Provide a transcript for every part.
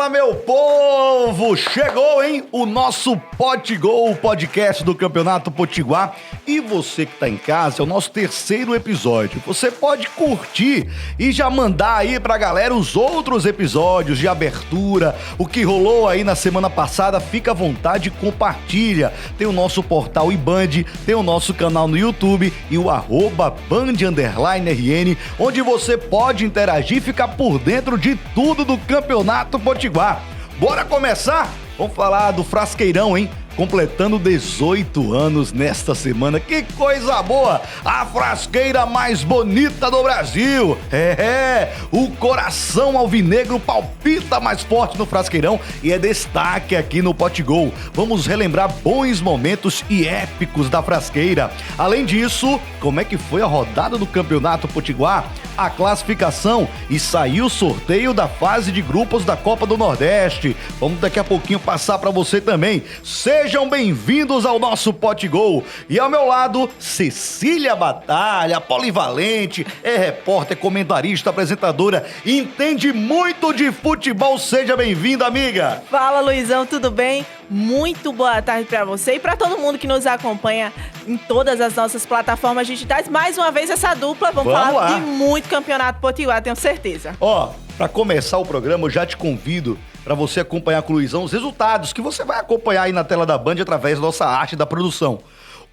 Fala, meu povo! Chegou, hein? O nosso Potigol, o podcast do Campeonato Potiguar. E você que tá em casa, é o nosso terceiro episódio. Você pode curtir e já mandar aí pra galera os outros episódios de abertura, o que rolou aí na semana passada. Fica à vontade e compartilha. Tem o nosso portal iBand, tem o nosso canal no YouTube e o @Band_RN, onde você pode interagir e ficar por dentro de tudo do Campeonato Potiguar. Bora começar? Vamos falar do Frasqueirão, hein? Completando 18 anos nesta semana. Que coisa boa! A frasqueira mais bonita do Brasil! O coração alvinegro palpita mais forte no Frasqueirão e é destaque aqui no Potigol. Vamos relembrar bons momentos e épicos da frasqueira. Além disso, como é que foi a rodada do Campeonato Potiguar? A classificação e saiu o sorteio da fase de grupos da Copa do Nordeste. Vamos daqui a pouquinho passar para você também. Sejam bem-vindos ao nosso Potigol. E ao meu lado, Cecília Batalha, polivalente, é repórter, comentarista, apresentadora, entende muito de futebol. Seja bem-vinda, amiga. Fala, Luizão, tudo bem? Muito boa tarde para você e para todo mundo que nos acompanha em todas as nossas plataformas digitais. Mais uma vez essa dupla, vamos falar lá de muito Campeonato Potiguar, tenho certeza. Para começar o programa, eu já te convido para você acompanhar com o Luizão os resultados que você vai acompanhar aí na tela da Band através da nossa arte da produção.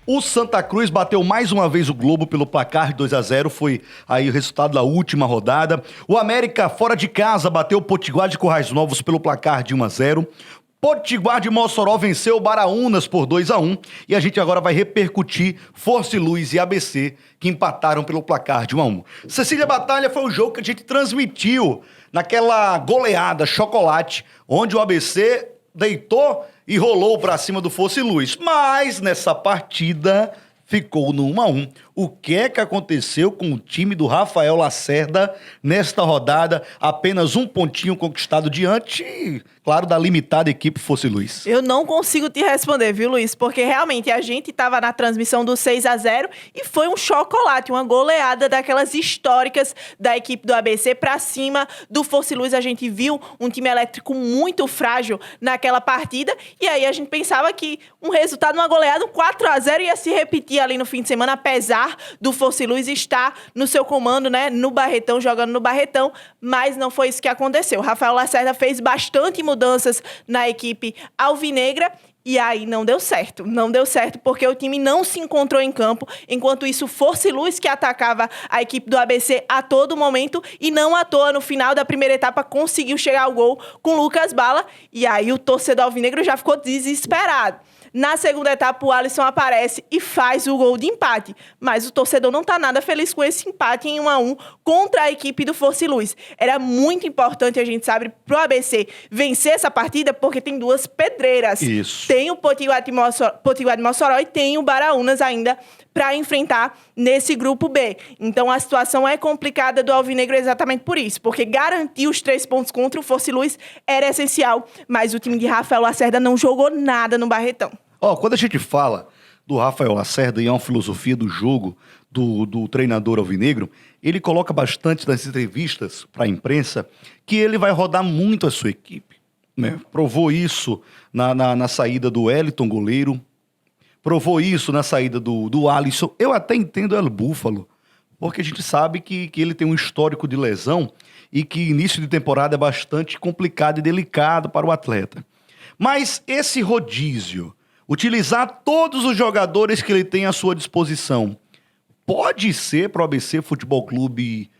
O Santa Cruz bateu mais uma vez o Globo pelo placar de 2-0, foi aí o resultado da última rodada. O América, fora de casa, bateu o Potiguar de Currais Novos pelo placar de 1-0. Potiguar de Mossoró venceu o Baraunas por 2-1 e a gente agora vai repercutir Força e Luz e ABC, que empataram pelo placar de 1-1. Cecília Batalha, foi o jogo que a gente transmitiu naquela goleada chocolate, onde o ABC deitou e rolou pra cima do Força e Luz. Mas nessa partida ficou no 1-1. O que é que aconteceu com o time do Rafael Lacerda nesta rodada? Apenas um pontinho conquistado diante, claro, da limitada equipe Força e Luz. Eu não consigo te responder, viu, Luiz? Porque realmente a gente estava na transmissão do 6-0 e foi um chocolate, uma goleada daquelas históricas da equipe do ABC pra cima do Força e Luz. A gente viu um time elétrico muito frágil naquela partida e aí a gente pensava que um resultado, uma goleada, um 4-0 ia se repetir ali no fim de semana, apesar do Força e Luz estar no seu comando, né, no Barretão, jogando no Barretão, mas não foi isso que aconteceu. O Rafael Lacerda fez bastante mudanças na equipe alvinegra e aí não deu certo porque o time não se encontrou em campo, enquanto isso Força e Luz, que atacava a equipe do ABC a todo momento e não à toa no final da primeira etapa conseguiu chegar ao gol com Lucas Bala e aí o torcedor alvinegro já ficou desesperado. Na segunda etapa, o Alisson aparece e faz o gol de empate. Mas o torcedor não está nada feliz com esse empate em 1-1 contra a equipe do Força e Luz. Era muito importante, a gente sabe, pro ABC vencer essa partida, porque tem duas pedreiras. Isso. Tem o Potiguar de Mossoró e tem o Baraunas ainda para enfrentar nesse grupo B. Então a situação é complicada do alvinegro exatamente por isso, porque garantir os 3 pontos contra o Força e Luz era essencial, mas o time de Rafael Lacerda não jogou nada no Barretão. Quando a gente fala do Rafael Lacerda e é uma filosofia do jogo do treinador alvinegro, ele coloca bastante nas entrevistas para a imprensa que ele vai rodar muito a sua equipe, né? Provou isso na saída do Wellington, goleiro, provou isso na saída do Alisson. Eu até entendo El Búfalo, porque a gente sabe que ele tem um histórico de lesão e que início de temporada é bastante complicado e delicado para o atleta. Mas esse rodízio, utilizar todos os jogadores que ele tem à sua disposição, pode ser para o ABC Futebol Clube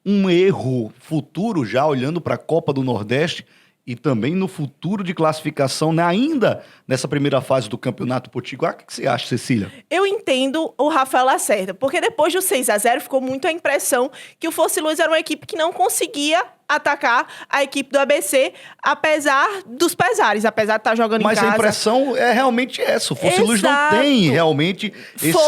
um erro futuro, já olhando para a Copa do Nordeste e também no futuro de classificação, né, ainda nessa primeira fase do Campeonato Potiguar? O que você acha, Cecília? Eu entendo o Rafael Lacerda, porque depois do 6-0 ficou muito a impressão que o Força e Luz era uma equipe que não conseguia atacar a equipe do ABC, apesar dos pesares, apesar de estar jogando em casa. Mas a impressão é realmente essa. O Força e Luz não tem realmente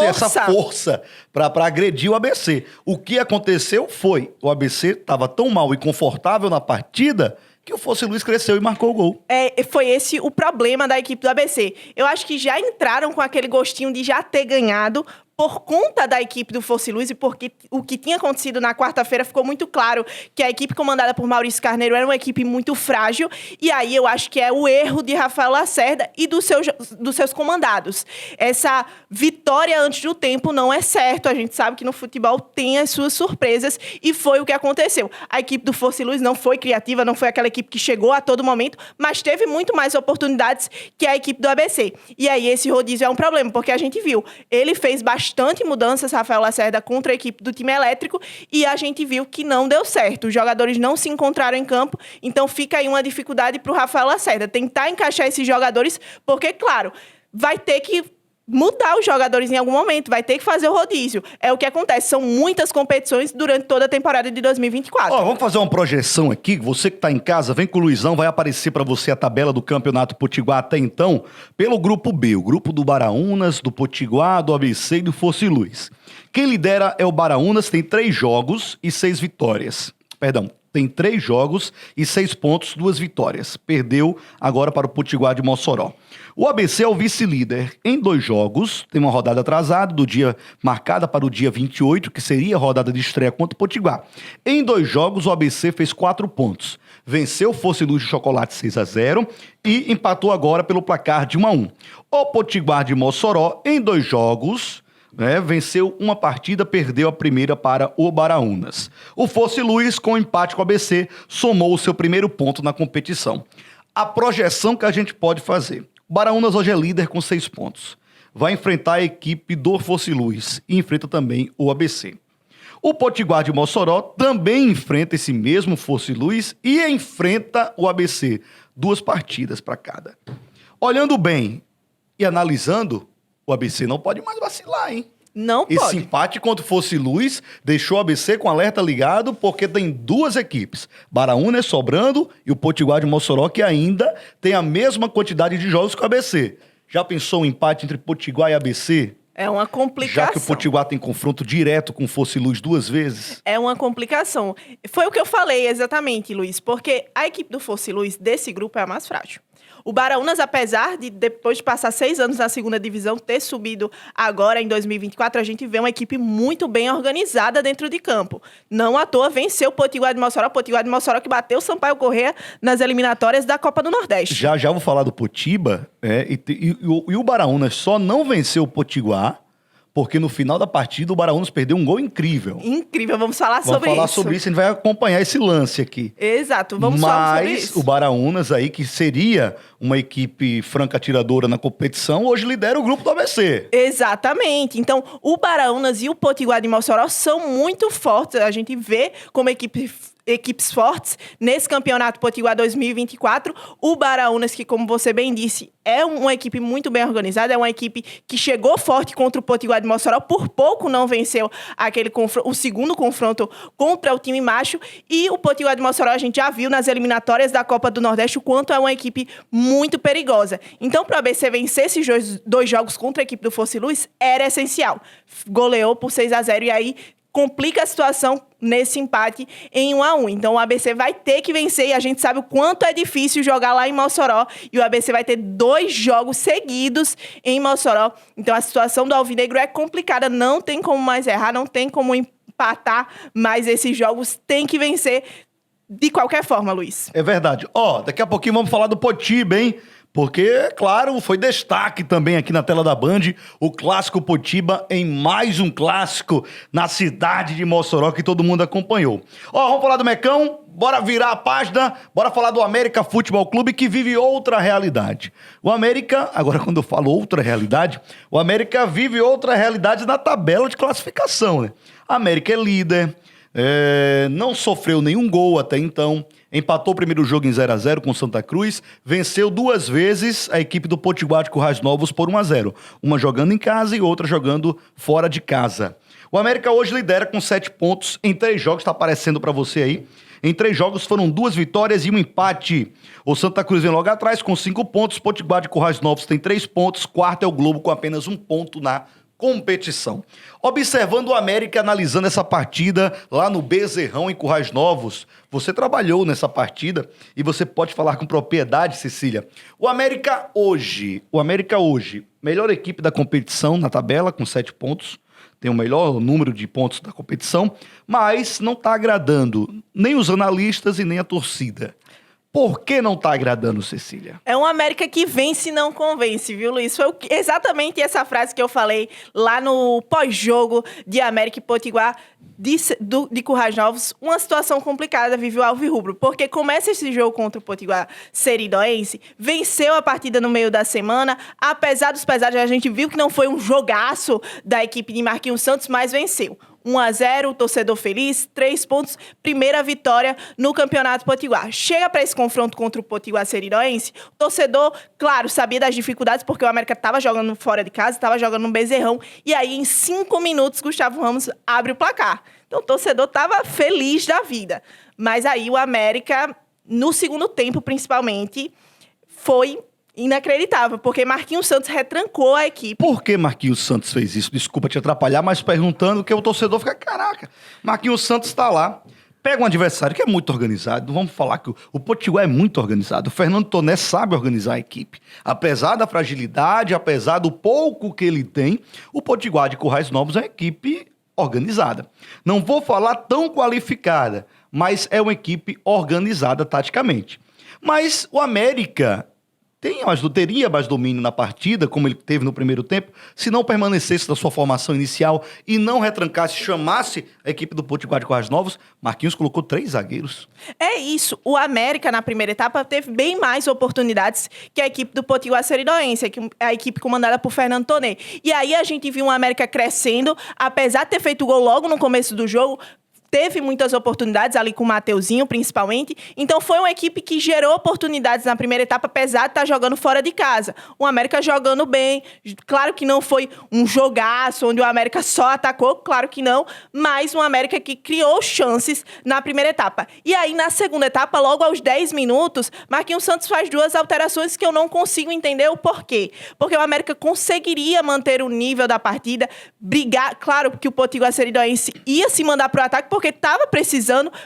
essa força para agredir o ABC. O que aconteceu foi, o ABC estava tão mal e confortável na partida que o Força e Luz cresceu e marcou o gol. Foi esse o problema da equipe do ABC. Eu acho que já entraram com aquele gostinho de já ter ganhado, por conta da equipe do Fosse Luz e porque o que tinha acontecido na quarta-feira ficou muito claro que a equipe comandada por Maurício Carneiro era uma equipe muito frágil, e aí eu acho que é o erro de Rafael Lacerda e dos seus comandados. Essa vitória antes do tempo não é certo, a gente sabe que no futebol tem as suas surpresas, e foi o que aconteceu. A equipe do Fosse Luz não foi criativa, não foi aquela equipe que chegou a todo momento, mas teve muito mais oportunidades que a equipe do ABC. E aí esse rodízio é um problema, porque a gente viu, ele fez bastante mudanças, Rafael Lacerda, contra a equipe do time elétrico, e a gente viu que não deu certo. Os jogadores não se encontraram em campo, então fica aí uma dificuldade para o Rafael Lacerda tentar encaixar esses jogadores, porque, claro, vai ter que mudar os jogadores em algum momento, vai ter que fazer o rodízio. É o que acontece, são muitas competições durante toda a temporada de 2024. Vamos fazer uma projeção aqui, você que tá em casa, vem com o Luizão, vai aparecer para você a tabela do Campeonato Potiguar até então, pelo grupo B, o grupo do Baraunas, do Potiguar, do ABC e do Fosse Luz. Quem lidera é o Baraunas, tem 3 jogos e 6 vitórias. Perdão, tem 3 jogos e 6 pontos, 2 vitórias. Perdeu agora para o Potiguar de Mossoró. O ABC é o vice-líder em 2 jogos, tem uma rodada atrasada, marcada para o dia 28, que seria a rodada de estreia contra o Potiguar. Em 2 jogos, o ABC fez 4 pontos. Venceu o Fosse Luz de Chocolate 6-0 e empatou agora pelo placar de 1-1. O Potiguar de Mossoró, em 2 jogos, venceu uma partida, perdeu a primeira para o Baraunas. O Fosse Luz, com empate com o ABC, somou o seu primeiro ponto na competição. A projeção que a gente pode fazer. O Baraunas hoje é líder com 6 pontos. Vai enfrentar a equipe do Fosse Luz e enfrenta também o ABC. O Potiguar de Mossoró também enfrenta esse mesmo Fosse Luz e enfrenta o ABC. 2 partidas para cada. Olhando bem e analisando, o ABC não pode mais vacilar, hein? Não pode. Esse empate contra o Fosse Luz deixou o ABC com alerta ligado, porque tem 2 equipes. Baraunas sobrando e o Potiguar de Mossoró, que ainda tem a mesma quantidade de jogos que o ABC. Já pensou um empate entre Potiguar e ABC? É uma complicação. Já que o Potiguar tem confronto direto com o Fosse Luz 2 vezes? É uma complicação. Foi o que eu falei exatamente, Luiz, porque a equipe do Fosse Luz desse grupo é a mais frágil. O Baraunas, apesar de, depois de passar 6 anos na segunda divisão, ter subido agora em 2024, a gente vê uma equipe muito bem organizada dentro de campo. Não à toa venceu o Potiguar de Mossoró que bateu o Sampaio Corrêa nas eliminatórias da Copa do Nordeste. Já vou falar do Potiba, e o Baraunas só não venceu o Potiguar porque no final da partida o Baraunas perdeu um gol incrível. Incrível, vamos falar sobre isso. Vamos falar sobre isso, a gente vai acompanhar esse lance aqui. Exato, vamos falar sobre isso. Mas o Baraunas aí, que seria uma equipe franca atiradora na competição, hoje lidera o grupo do ABC. Exatamente. Então, o Baraunas e o Potiguar de Mossoró são muito fortes. A gente vê como equipes fortes nesse Campeonato Potiguar 2024. O Baraunas, que, como você bem disse, é uma equipe muito bem organizada, é uma equipe que chegou forte contra o Potiguar de Mossoró, por pouco não venceu o segundo confronto contra o time macho, e o Potiguar de Mossoró a gente já viu nas eliminatórias da Copa do Nordeste o quanto é uma equipe muito perigosa. Então, para o ABC vencer esses 2 jogos contra a equipe do Fosse Luz, era essencial. Goleou por 6-0 e aí complica a situação nesse empate em 1-1. Então o ABC vai ter que vencer, e a gente sabe o quanto é difícil jogar lá em Mossoró, e o ABC vai ter 2 jogos seguidos em Mossoró. Então a situação do Alvinegro é complicada, não tem como mais errar, não tem como empatar, mas esses jogos tem que vencer de qualquer forma, Luiz. É verdade. Daqui a pouquinho vamos falar do Potiba, hein? Porque, claro, foi destaque também aqui na tela da Band, o Clássico Potiba, em mais um clássico na cidade de Mossoró, que todo mundo acompanhou. Vamos falar do Mecão, bora virar a página, bora falar do América Futebol Clube, que vive outra realidade. O América, agora quando eu falo outra realidade, o América vive outra realidade na tabela de classificação, né? A América é líder, não sofreu nenhum gol até então, empatou o primeiro jogo em 0-0 com Santa Cruz, venceu 2 vezes a equipe do Potiguar de Currais Novos por 1-0. Uma jogando em casa e outra jogando fora de casa. O América hoje lidera com 7 pontos em 3 jogos, tá aparecendo pra você aí. Em 3 jogos foram 2 vitórias e 1 empate. O Santa Cruz vem logo atrás com 5 pontos, Potiguar de Currais Novos tem 3 pontos, quarto é o Globo com apenas 1 ponto na competição. Observando o América, analisando essa partida lá no Bezerrão, em Currais Novos, você trabalhou nessa partida e você pode falar com propriedade, Cecília. O América hoje, melhor equipe da competição na tabela com 7 pontos. tem o melhor número de pontos da competição, mas não está agradando nem os analistas e nem a torcida. Por que não tá agradando, Cecília? É um América que vence e não convence, viu, Luiz? Foi exatamente essa frase que eu falei lá no pós-jogo de América e Potiguar de Currais Novos. Uma situação complicada vive o Alvirrubro, porque começa esse jogo contra o Potiguar Seridoense, venceu a partida no meio da semana, apesar dos pesares, a gente viu que não foi um jogaço da equipe de Marquinhos Santos, mas venceu. 1-0, torcedor feliz, 3 pontos, primeira vitória no Campeonato Potiguar. Chega para esse confronto contra o Potiguar Seridoense, o torcedor, claro, sabia das dificuldades, porque o América estava jogando fora de casa, estava jogando no Bezerrão, e aí em 5 minutos Gustavo Ramos abre o placar. Então o torcedor estava feliz da vida. Mas aí o América, no segundo tempo principalmente, foi inacreditável, porque Marquinhos Santos retrancou a equipe. Por que Marquinhos Santos fez isso? Desculpa te atrapalhar, mas perguntando que o torcedor fica, caraca, Marquinhos Santos está lá, pega um adversário que é muito organizado, vamos falar que o Potiguar é muito organizado, o Fernando Toné sabe organizar a equipe. Apesar da fragilidade, apesar do pouco que ele tem, o Potiguar de Currais Novos é uma equipe organizada. Não vou falar tão qualificada, mas é uma equipe organizada taticamente. Mas o América teria mais domínio na partida, como ele teve no primeiro tempo, se não permanecesse na sua formação inicial e não retrancasse, chamasse a equipe do Potiguar de Currais Novos. Marquinhos colocou 3 zagueiros. É isso. O América, na primeira etapa, teve bem mais oportunidades que a equipe do Potiguar Seridoense, a equipe comandada por Fernando Toné. E aí a gente viu o América crescendo, apesar de ter feito gol logo no começo do jogo, teve muitas oportunidades ali com o Mateuzinho, principalmente. Então, foi uma equipe que gerou oportunidades na primeira etapa, apesar de estar jogando fora de casa. O América jogando bem. Claro que não foi um jogaço onde o América só atacou, claro que não. Mas um América que criou chances na primeira etapa. E aí, na segunda etapa, logo aos 10 minutos, Marquinhos Santos faz 2 alterações que eu não consigo entender o porquê. Porque o América conseguiria manter o nível da partida, brigar. Claro que o Potiguar Seridoense ia se mandar para o ataque, porque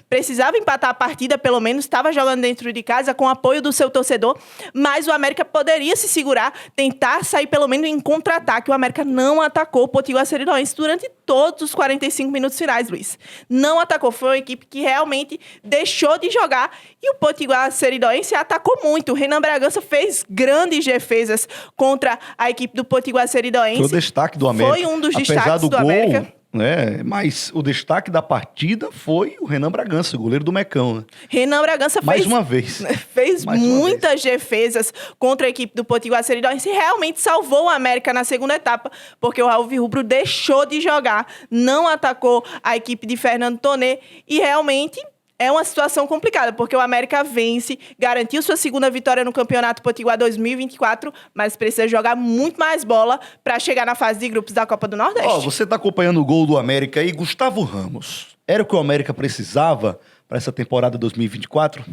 precisava empatar a partida, pelo menos, estava jogando dentro de casa com o apoio do seu torcedor, mas o América poderia se segurar, tentar sair pelo menos em contra-ataque. O América não atacou o Potiguar Seridoense durante todos os 45 minutos finais, Luiz. Não atacou, foi uma equipe que realmente deixou de jogar e o Potiguar Seridoense atacou muito. O Renan Bragança fez grandes defesas contra a equipe do Potiguar Seridoense. Foi o destaque do América. Foi um dos Apesar destaques do gol, América. Né? Mas o destaque da partida foi o Renan Bragança, goleiro do Mecão. Né? Renan Bragança mais uma vez. Fez muitas defesas contra a equipe do Potiguar Seridoense e realmente salvou o América na segunda etapa, porque o Alvirrubro deixou de jogar, não atacou a equipe de Fernando Toné e realmente é uma situação complicada, porque o América vence, garantiu sua segunda vitória no Campeonato Potiguar 2024, mas precisa jogar muito mais bola para chegar na fase de grupos da Copa do Nordeste. Você está acompanhando o gol do América aí, Gustavo Ramos. Era o que o América precisava para essa temporada 2024?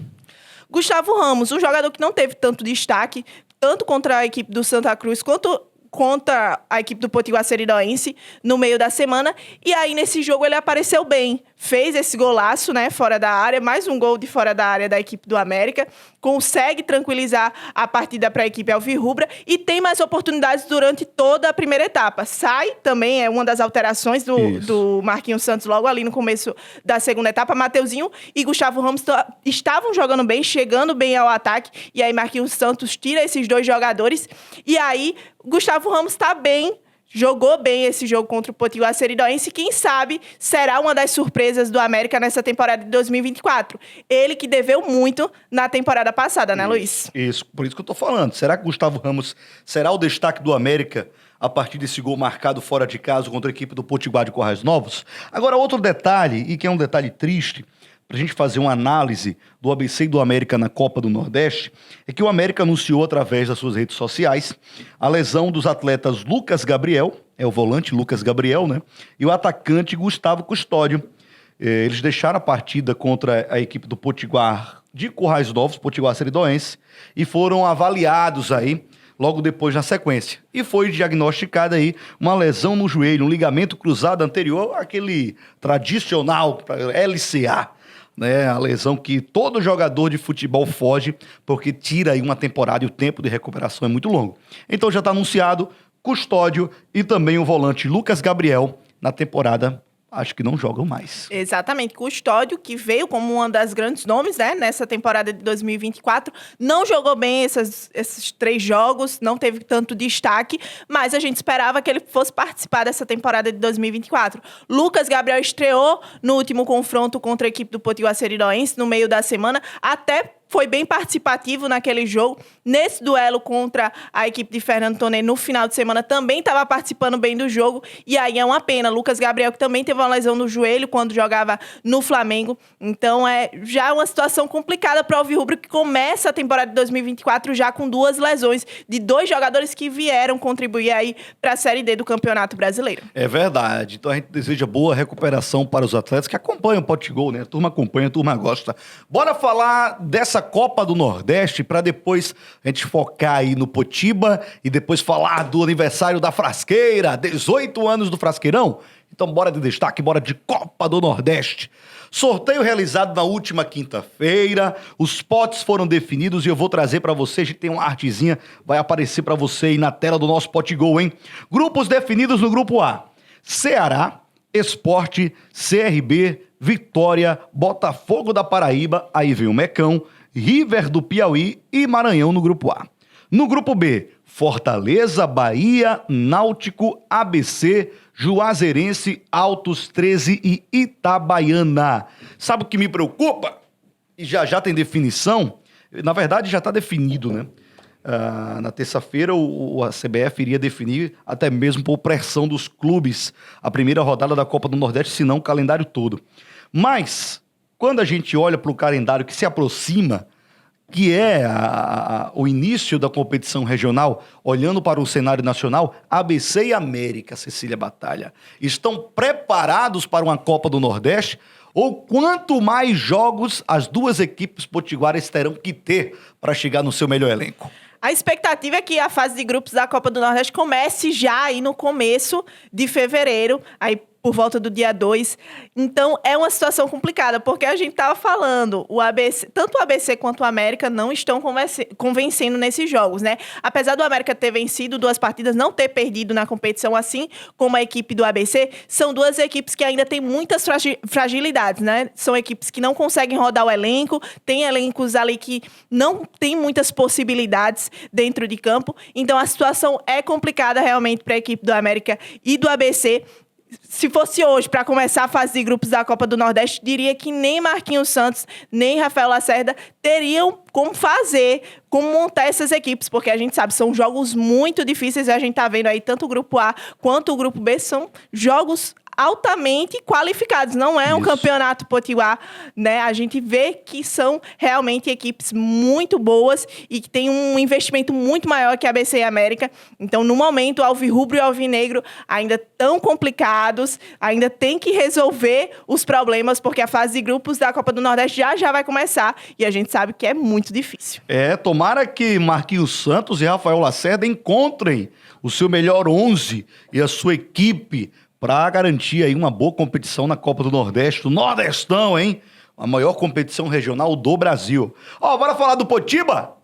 Gustavo Ramos, um jogador que não teve tanto destaque, tanto contra a equipe do Santa Cruz, quanto contra a equipe do Potiguar Seridoense no meio da semana. E aí, nesse jogo, ele apareceu bem. Fez esse golaço, né, fora da área. Mais um gol de fora da área da equipe do América. Consegue tranquilizar a partida para a equipe alvirrubra. E tem mais oportunidades durante toda a primeira etapa. Sai também, é uma das alterações do Marquinhos Santos logo ali no começo da segunda etapa. Mateuzinho e Gustavo Ramos estavam jogando bem, chegando bem ao ataque. E aí, Marquinhos Santos tira esses 2 jogadores. E aí, Gustavo Ramos está bem, jogou bem esse jogo contra o Potiguar Seridoense. Quem sabe será uma das surpresas do América nessa temporada de 2024. Ele que deveu muito na temporada passada, né, Luiz? Isso, por isso que eu tô falando. Será que Gustavo Ramos será o destaque do América a partir desse gol marcado fora de casa contra a equipe do Potiguar de Currais Novos? Agora, outro detalhe, e que é um detalhe triste, para a gente fazer uma análise do ABC e do América na Copa do Nordeste, é que o América anunciou através das suas redes sociais a lesão dos atletas Lucas Gabriel, é o volante Lucas Gabriel, né? E o atacante Gustavo Custódio. Eles deixaram a partida contra a equipe do Potiguar de Currais Novos, Potiguar Seridoense, e foram avaliados aí logo depois na sequência. E foi diagnosticada aí uma lesão no joelho, um ligamento cruzado anterior àquele tradicional LCA, né, a lesão que todo jogador de futebol foge, porque tira aí uma temporada e o tempo de recuperação é muito longo. Então já está anunciado Custódio e também o volante Lucas Gabriel na temporada acho que não jogam mais. Exatamente. Custódio, que veio como uma das grandes nomes, né, nessa temporada de 2024, não jogou bem esses 3 jogos, não teve tanto destaque, mas a gente esperava que ele fosse participar dessa temporada de 2024. Lucas Gabriel estreou no último confronto contra a equipe do Potiguar Seridoense, no meio da semana, até foi bem participativo naquele jogo. Nesse duelo contra a equipe de Fernando Tonê, no final de semana, também estava participando bem do jogo. E aí é uma pena. Lucas Gabriel, que também teve uma lesão no joelho quando jogava no Flamengo. Então é já uma situação complicada para o Alvirrubro, que começa a temporada de 2024 já com 2 lesões de 2 jogadores que vieram contribuir aí para a Série D do Campeonato Brasileiro. É verdade. Então a gente deseja boa recuperação para os atletas que acompanham o Potigol, né? A turma acompanha, a turma gosta. Bora falar dessa Copa do Nordeste para depois a gente focar aí no Potiba e depois falar do aniversário da Frasqueira, 18 anos do Frasqueirão. Então bora de destaque, bora de Copa do Nordeste. Sorteio realizado na última quinta-feira, os potes foram definidos e eu vou trazer para você, a gente tem uma artezinha, vai aparecer para você aí na tela do nosso Potigol, hein? Grupos definidos no grupo A: Ceará, Sport, CRB, Vitória, Botafogo da Paraíba, aí vem o Mecão, River do Piauí e Maranhão no grupo A. No grupo B, Fortaleza, Bahia, Náutico, ABC, Juazeirense, Altos 13 e Itabaiana. Sabe o que me preocupa? E já tem definição? Na verdade, já está definido, né? Na terça-feira, a CBF iria definir, até mesmo por pressão dos clubes, a primeira rodada da Copa do Nordeste, se não o calendário todo. Mas, quando a gente olha para o calendário que se aproxima, que é o início da competição regional, olhando para o cenário nacional, ABC e América, Cecília Batalha, estão preparados para uma Copa do Nordeste? Ou quanto mais jogos as duas equipes potiguaras terão que ter para chegar no seu melhor elenco? A expectativa é que a fase de grupos da Copa do Nordeste comece já aí no começo de fevereiro, aí por volta do dia 2. Então, é uma situação complicada, porque a gente estava falando, tanto o ABC quanto o América não estão convencendo nesses jogos, né? Apesar do América ter vencido 2 partidas, não ter perdido na competição, assim como a equipe do ABC, são 2 equipes que ainda têm muitas fragilidades, né? São equipes que não conseguem rodar o elenco, tem elencos ali que não tem muitas possibilidades dentro de campo. Então, a situação é complicada realmente para a equipe do América e do ABC. Se fosse hoje, para começar a fase de grupos da Copa do Nordeste, diria que nem Marquinhos Santos, nem Rafael Lacerda teriam como montar essas equipes, porque a gente sabe, são jogos muito difíceis, e a gente tá vendo aí tanto o grupo A quanto o grupo B, são jogos altamente qualificados, não é um campeonato potiguar, né? A gente vê que são realmente equipes muito boas e que tem um investimento muito maior que a ABC e a América. Então, no momento, o Alvirrubro e o Alvinegro ainda estão complicados, ainda tem que resolver os problemas, porque a fase de grupos da Copa do Nordeste já vai começar e a gente sabe que é muito difícil. Tomara que Marquinhos Santos e Rafael Lacerda encontrem o seu melhor 11 e a sua equipe para garantir aí uma boa competição na Copa do Nordeste, o Nordestão, hein? A maior competição regional do Brasil. Bora falar do Potiba?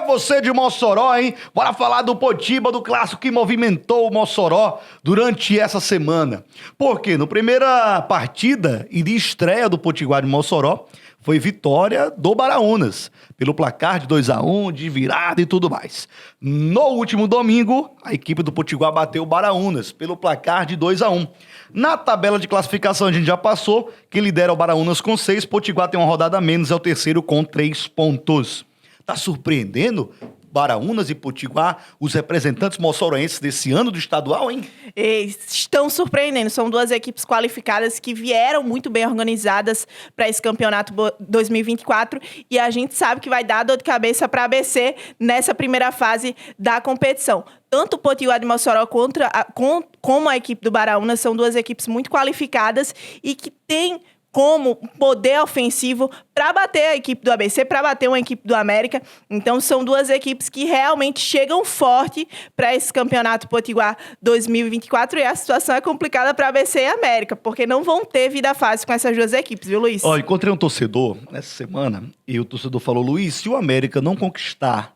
Você de Mossoró, hein? Bora falar do Potiba, do clássico que movimentou o Mossoró durante essa semana. Porque no primeira partida e de estreia do Potiguar de Mossoró, foi vitória do Baraunas, pelo placar de 2-1, de virada e tudo mais. No último domingo, a equipe do Potiguar bateu o Baraunas, pelo placar de 2-1. Na tabela de classificação a gente já passou, que lidera o Baraunas com 6, Potiguar tem uma rodada a menos, é o terceiro com 3 pontos. Tá surpreendendo Baraunas e Potiguar, os representantes moçoroenses desse ano do estadual, hein? Estão surpreendendo. São 2 equipes qualificadas que vieram muito bem organizadas para esse campeonato 2024 e a gente sabe que vai dar dor de cabeça para a ABC nessa primeira fase da competição. Tanto o Potiguar de Mossoró como a equipe do Baraunas são 2 equipes muito qualificadas e que têm como poder ofensivo para bater a equipe do ABC, para bater uma equipe do América. Então, são 2 equipes que realmente chegam forte para esse campeonato Potiguar 2024 e a situação é complicada para ABC e América, porque não vão ter vida fácil com essas 2 equipes, viu, Luiz? Encontrei um torcedor nessa semana e o torcedor falou: Luiz, se o América não conquistar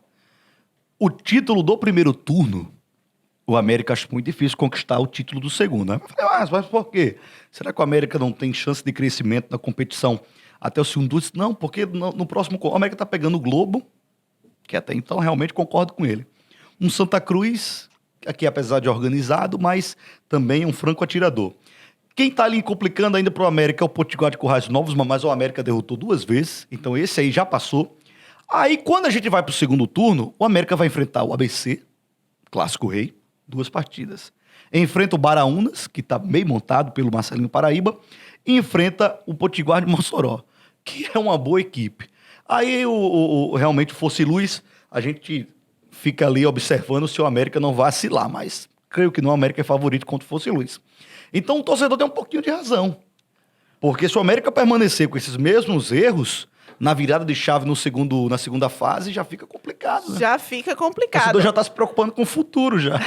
o título do primeiro turno, o América acha muito difícil conquistar o título do segundo. Né? Eu falei, mas por quê? Será que o América não tem chance de crescimento na competição até o segundo turno? Não, porque no próximo... O América está pegando o Globo, que até então realmente concordo com ele. Um Santa Cruz, aqui apesar de organizado, mas também um franco atirador. Quem está ali complicando ainda para o América é o Potiguar de Currais Novos, mas o América derrotou 2 vezes, então esse aí já passou. Aí, quando a gente vai para o segundo turno, o América vai enfrentar o ABC, Clássico Rei, 2 partidas. Enfrenta o Baraunas, que está bem montado pelo Marcelinho Paraíba, e enfrenta o Potiguar de Mossoró, que é uma boa equipe. Aí, realmente, o Fosse Luz, a gente fica ali observando se o América não vacilar, mas creio que não, o América é favorito contra o Fosse Luz. Então, o torcedor tem um pouquinho de razão, porque se o América permanecer com esses mesmos erros, na virada de chave na segunda fase, já fica complicado, né? Já fica O complicado. torcedor já está se preocupando com o futuro, já.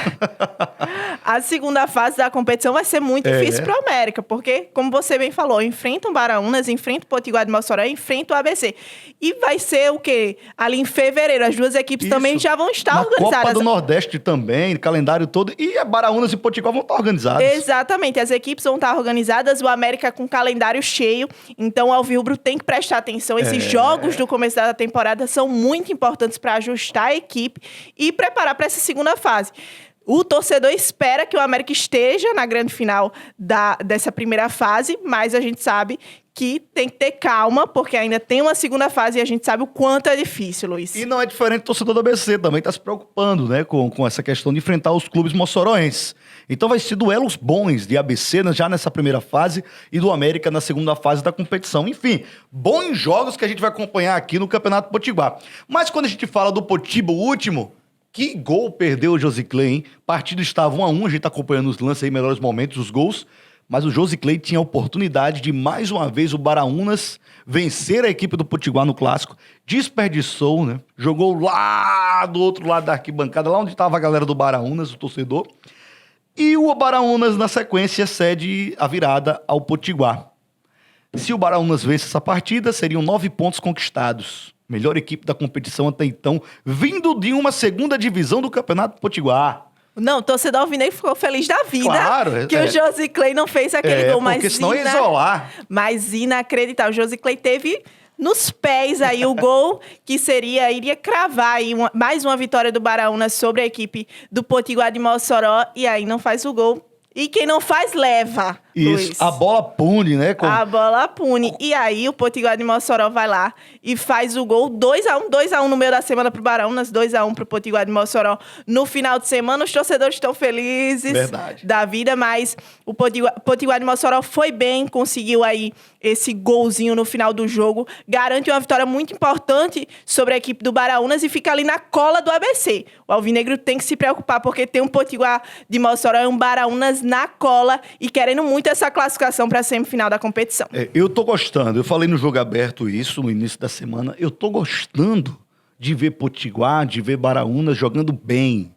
A segunda fase da competição vai ser muito difícil para o América, porque, como você bem falou, enfrenta o Baraunas, enfrenta o Potiguar de Mossoró, enfrenta o ABC. E vai ser o quê? Ali em fevereiro, as 2 equipes também já vão estar organizadas. Copa do Nordeste também, calendário todo, e a Baraunas e Potiguar vão estar organizados. Exatamente, as equipes vão estar organizadas, o América com calendário cheio, então o Alvirrubro tem que prestar atenção. Esses jogos do começo da temporada são muito importantes para ajustar a equipe e preparar para essa segunda fase. O torcedor espera que o América esteja na grande final dessa primeira fase, mas a gente sabe que tem que ter calma, porque ainda tem uma segunda fase e a gente sabe o quanto é difícil, Luiz. E não é diferente do torcedor do ABC, também está se preocupando, né, com essa questão de enfrentar os clubes moçoroenses. Então vai ser duelos bons de ABC já nessa primeira fase e do América na segunda fase da competição. Enfim, bons jogos que a gente vai acompanhar aqui no Campeonato Potiguar. Mas quando a gente fala do Potiba, o último, que gol perdeu o Josiclé, hein? Partido estava 1-1, a gente tá acompanhando os lances aí, melhores momentos, os gols. Mas o Josiclé tinha a oportunidade de, mais uma vez, o Baraunas vencer a equipe do Potiguar no Clássico. Desperdiçou, né? Jogou lá do outro lado da arquibancada, lá onde estava a galera do Baraunas, o torcedor. E o Baraunas, na sequência, cede a virada ao Potiguar. Se o Baraunas vence essa partida, seriam 9 pontos conquistados. Melhor equipe da competição até então, vindo de uma segunda divisão do Campeonato Potiguar. Não, o torcedor alvinegro ficou feliz da vida. Claro, que o Josiclé não fez aquele gol, porque senão ia isolar. Mas inacreditável. O Josiclé teve nos pés aí o gol que iria cravar aí mais uma vitória do Baraunas sobre a equipe do Potiguar de Mossoró, e aí não faz o gol. E quem não faz, leva, Isso, Luiz. a bola pune, né? A bola pune. E aí o Potiguar de Mossoró vai lá e faz o gol 2-1 no meio da semana pro Baraunas, 2-1 pro Potiguar de Mossoró. No final de semana, os torcedores estão felizes da vida, mas o Potiguar de Mossoró foi bem, conseguiu aí esse golzinho no final do jogo, garante uma vitória muito importante sobre a equipe do Baraunas e fica ali na cola do ABC. O alvinegro tem que se preocupar, porque tem um Potiguar de Mossoró e um Baraunas na cola e querendo muito essa classificação para a semifinal da competição. Eu tô gostando, eu falei no Jogo Aberto isso no início da semana, eu tô gostando de ver Potiguar, de ver Baraunas jogando bem,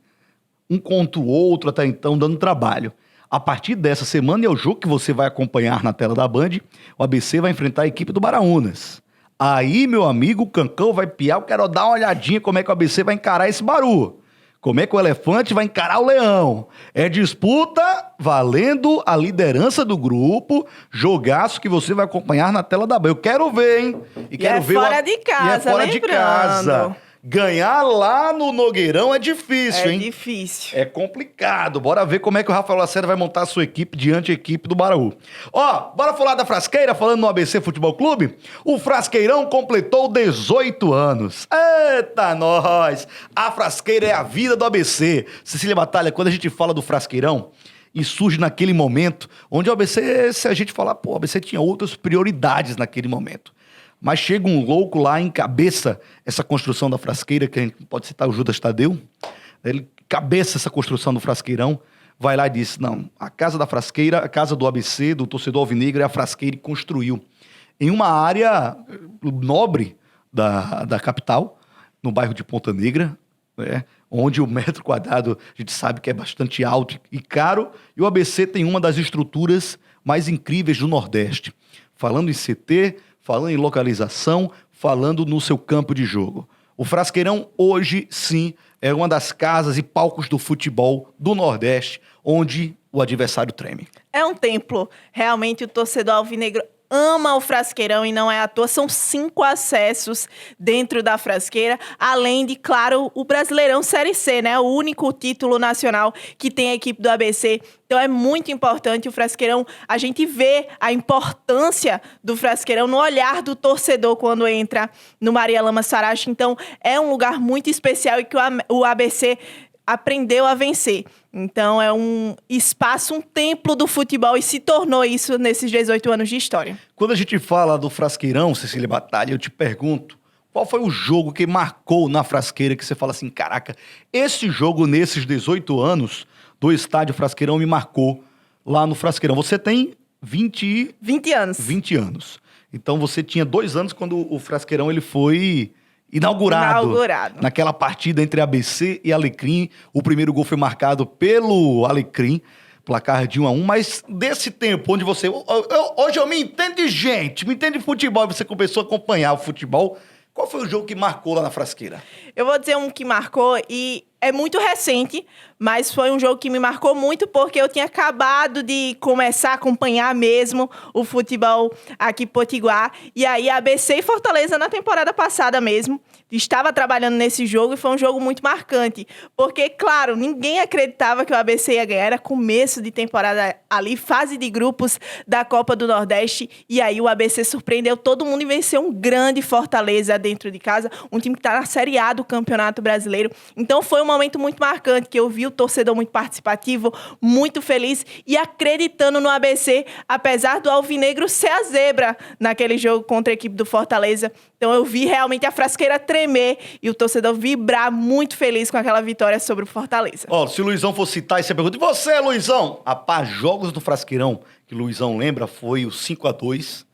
um contra o outro até então, dando trabalho. A partir dessa semana, é o jogo que você vai acompanhar na tela da Band, o ABC vai enfrentar a equipe do Baraunas. Aí, meu amigo, o Cancão vai piar, eu quero dar uma olhadinha como é que o ABC vai encarar esse Baru. Como é que o Elefante vai encarar o Leão? É disputa valendo a liderança do grupo, jogaço que você vai acompanhar na tela da Band. Eu quero ver, hein? E quero ver fora de casa, fora de casa. Ganhar lá no Nogueirão é difícil, hein? É difícil. É complicado. Bora ver como é que o Rafael Lacerda vai montar a sua equipe diante da equipe do Baraú. Ó, bora falar da Frasqueira, falando no ABC Futebol Clube? O Frasqueirão completou 18 anos. Eita, nós! A Frasqueira é a vida do ABC. Cecília Batalha, quando a gente fala do Frasqueirão, e surge naquele momento, onde o ABC, se a gente falar, pô, o ABC tinha outras prioridades naquele momento. Mas chega um louco lá, encabeça essa construção da Frasqueira, que a gente pode citar o Judas Tadeu, ele cabeça essa construção do Frasqueirão, vai lá e diz, não, a casa da Frasqueira, a casa do ABC, do torcedor alvinegro, é a Frasqueira, e construiu em uma área nobre da capital, no bairro de Ponta Negra, né, onde o metro quadrado a gente sabe que é bastante alto e caro, e o ABC tem uma das estruturas mais incríveis do Nordeste. Falando em CT, falando em localização, falando no seu campo de jogo. O Frasqueirão hoje, sim, é uma das casas e palcos do futebol do Nordeste, onde o adversário treme. É um templo. Realmente o torcedor alvinegro ama o Frasqueirão e não é à toa. São 5 acessos dentro da Frasqueira, além de, claro, o Brasileirão Série C, né? O único título nacional que tem a equipe do ABC. Então é muito importante o Frasqueirão. A gente vê a importância do Frasqueirão no olhar do torcedor quando entra no Maria Lama Saracho. Então é um lugar muito especial e que o ABC aprendeu a vencer. Então é um espaço, um templo do futebol e se tornou isso nesses 18 anos de história. Quando a gente fala do Frasqueirão, Cecília Batalha, eu te pergunto, qual foi o jogo que marcou na Frasqueira que você fala assim, caraca, esse jogo nesses 18 anos do estádio Frasqueirão me marcou lá no Frasqueirão. Você tem 20 anos. 20 anos. Então você tinha 2 anos quando o Frasqueirão ele foi inaugurado. Naquela partida entre ABC e Alecrim. O primeiro gol foi marcado pelo Alecrim, placar de 1-1. Mas desse tempo onde você... Hoje eu me entendo de gente, me entendo de futebol, e você começou a acompanhar o futebol. Qual foi o jogo que marcou lá na Frasqueira? Eu vou dizer um que marcou e é muito recente, mas foi um jogo que me marcou muito porque eu tinha acabado de começar a acompanhar mesmo o futebol aqui em Potiguar. E aí ABC e Fortaleza na temporada passada mesmo estava trabalhando nesse jogo e foi um jogo muito marcante. Porque, claro, ninguém acreditava que o ABC ia ganhar. Era começo de temporada ali, fase de grupos da Copa do Nordeste. E aí o ABC surpreendeu todo mundo e venceu um grande Fortaleza dentro de casa. Um time que está na Série A do Campeonato Brasileiro. Então foi um momento muito marcante, que eu vi o torcedor muito participativo, muito feliz e acreditando no ABC, apesar do alvinegro ser a zebra naquele jogo contra a equipe do Fortaleza. Então eu vi realmente a Frasqueira tremer e o torcedor vibrar muito feliz com aquela vitória sobre o Fortaleza. Ó, se o Luizão for citar essa pergunta, e você, Luizão? Rapaz, jogos do Frasqueirão, que o Luizão lembra, foi o 5-2,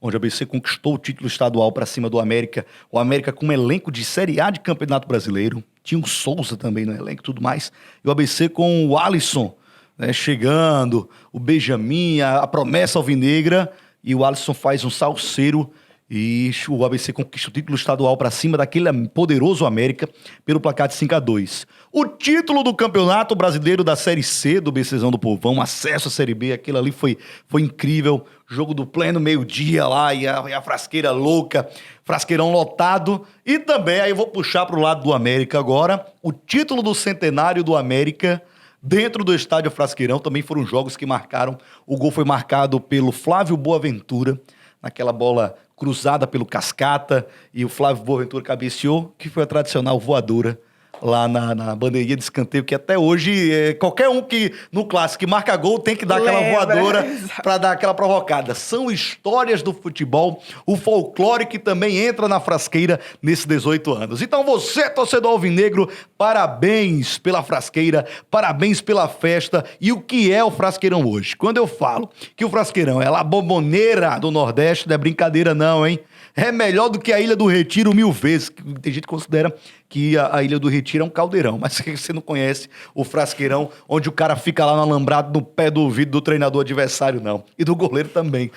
onde o ABC conquistou o título estadual para cima do América. O América com um elenco de Série A de Campeonato Brasileiro. Tinha o Souza também no elenco e tudo mais. E o ABC com o Alisson, né, chegando, o Benjamin, a promessa alvinegra. E o Alisson faz um salseiro e o ABC conquista o título estadual para cima daquele poderoso América pelo placar de 5-2. O título do Campeonato Brasileiro da Série C do BCzão do Povão, acesso à Série B, aquilo ali foi incrível. Jogo do pleno meio-dia lá e a Frasqueira louca, Frasqueirão lotado. E também, aí eu vou puxar para o lado do América agora, o título do centenário do América dentro do estádio Frasqueirão. Também foram jogos que marcaram. O gol foi marcado pelo Flávio Boaventura, naquela bola cruzada pelo Cascata, e o Flávio Boaventura cabeceou, que foi a tradicional voadora lá na bandeirinha de escanteio, que até hoje, qualquer um que no clássico que marca gol tem que dar aquela voadora para dar aquela provocada. São histórias do futebol, o folclore que também entra na Frasqueira nesses 18 anos. Então você, torcedor alvinegro, parabéns pela Frasqueira, parabéns pela festa. E o que é o Frasqueirão hoje? Quando eu falo que o Frasqueirão é a bomboneira do Nordeste, não é brincadeira não, hein? É melhor do que a Ilha do Retiro 1000 vezes. Tem gente que considera que a Ilha do Retiro é um caldeirão, mas você não conhece o Frasqueirão, onde o cara fica lá no alambrado, no pé do ouvido do treinador adversário, não. E do goleiro também.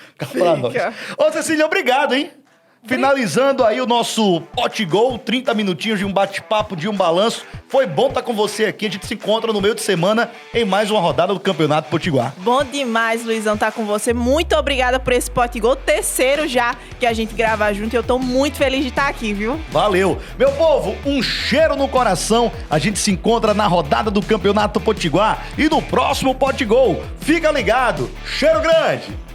Ô, Cecília, obrigado, hein? Finalizando aí o nosso Pote Gol, 30 minutinhos de um bate-papo, de um balanço. Foi bom estar com você aqui. A gente se encontra no meio de semana em mais uma rodada do Campeonato Potiguar. Bom demais, Luizão, estar com você. Muito obrigada por esse Pote Gol, terceiro já que a gente grava junto. Eu tô muito feliz de estar aqui, viu? Valeu. Meu povo, um cheiro no coração. A gente se encontra na rodada do Campeonato Potiguar e no próximo Pote Gol. Fica ligado. Cheiro grande.